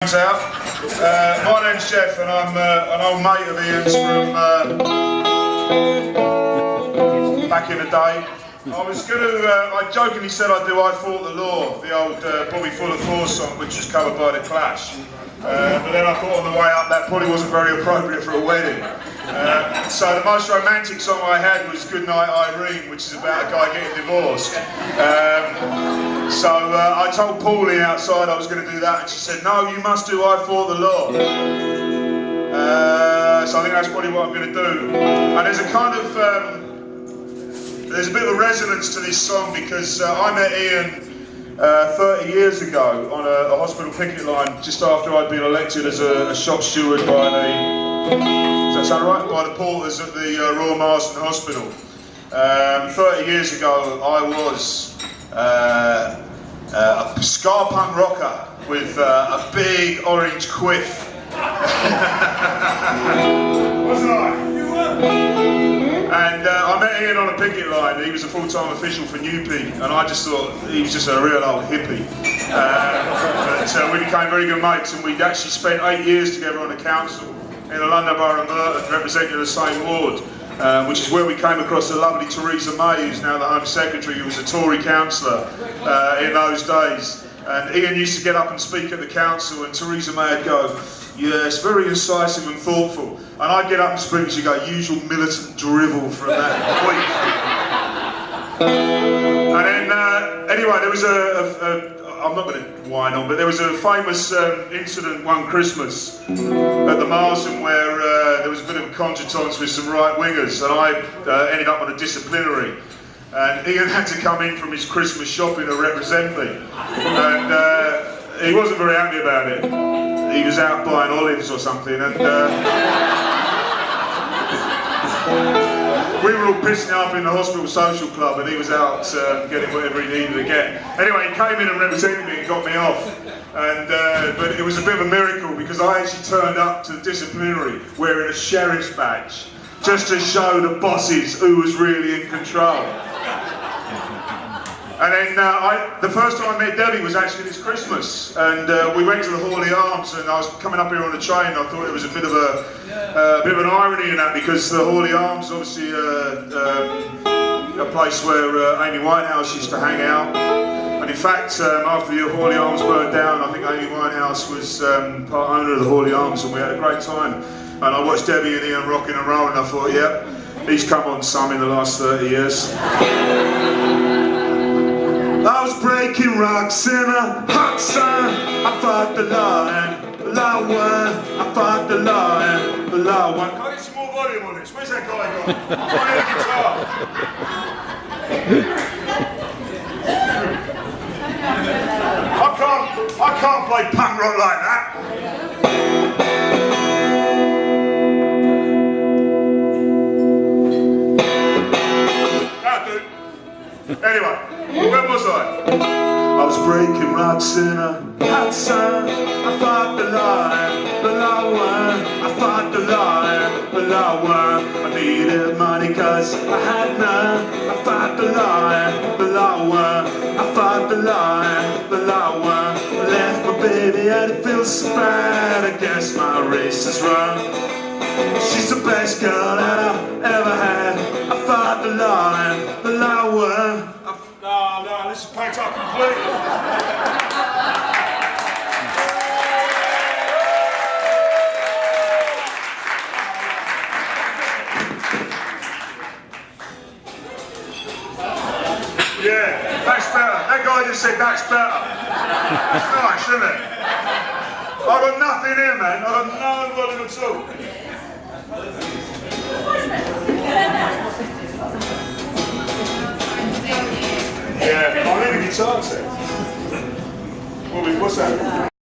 Out. My name's Geoff and I'm an old mate of Ian's from back in the day. I was going to, I jokingly said I'd do I Fought the Law, the old Bobby Full of Force song, which was covered by The Clash. But then I thought on the way up that probably wasn't very appropriate for a wedding. So the most romantic song I had was Goodnight Irene, which is about a guy getting divorced. So I told Paulie outside I was going to do that, and she said, "No, you must do I Fought the Law." So I think that's probably what I'm going to do. And there's a kind of, there's a bit of a resonance to this song because I met Ian 30 years ago on a hospital picket line just after I'd been elected as a shop steward by the, does that sound right? By the porters at the Royal Marsden Hospital. 30 years ago I was a ska punk rocker with a big orange quiff. Wasn't I? You were. And I met Ian on a picket line. He was a full-time official for Newpie, and I just thought he was just a real old hippie. But we became very good mates, and we'd actually spent 8 years together on the council in the London Borough of Merton, representing the same ward, which is where we came across the lovely Theresa May, who's now the Home Secretary, who was a Tory councillor in those days. And Ian used to get up and speak at the council, and Theresa May would go, "Yes, very incisive and thoughtful." And I'd get up and speak, and she'd go, "Usual militant drivel from that week." And then, anyway, there was I'm not going to whine on, but there was a famous incident one Christmas at the Marsden where there was a bit of a contretemps with some right-wingers, and I ended up on a disciplinary. And Ian had to come in from his Christmas shopping to represent me. And he wasn't very happy about it. He was out buying olives or something, and we were all pissing up in the hospital social club, and he was out getting whatever he needed to get. Anyway, he came in and represented me and got me off. And but it was a bit of a miracle because I actually turned up to the disciplinary wearing a sheriff's badge, just to show the bosses who was really in control. And then the first time I met Debbie was actually this Christmas, and we went to the Hawley Arms, and I was coming up here on the train. I thought it was a bit of an irony in that, because the Hawley Arms is obviously a place where Amy Winehouse used to hang out. And in fact, after the Hawley Arms burned down, I think Amy Winehouse was part owner of the Hawley Arms, and we had a great time. And I watched Debbie and Ian rocking and rolling, and I thought, yep, he's come on some in the last 30 years. I was breaking rocks in a hot sun. I fought the law and the law won. I fought the law and the law won. Can I get some more volume on this? Where's that guy gone? I need a guitar. I can't play punk rock like that. Anyway, where was I? I was breaking rocks in a hot sun. I fought the law and the law won. I fought the law and the law won. I needed money cause I had none. I fought the law and the law won. I fought the law and the law won. I left my baby and it feels so bad. I guess my race is run. She's the best girl that I've ever had. I fought the law and the law won. No, this is packed up completely. Yeah, that's better. That guy just said that's better. That's nice, isn't it? I've got nothing in, man. I've got no volume at all. Yeah, I need a guitar set. What's that?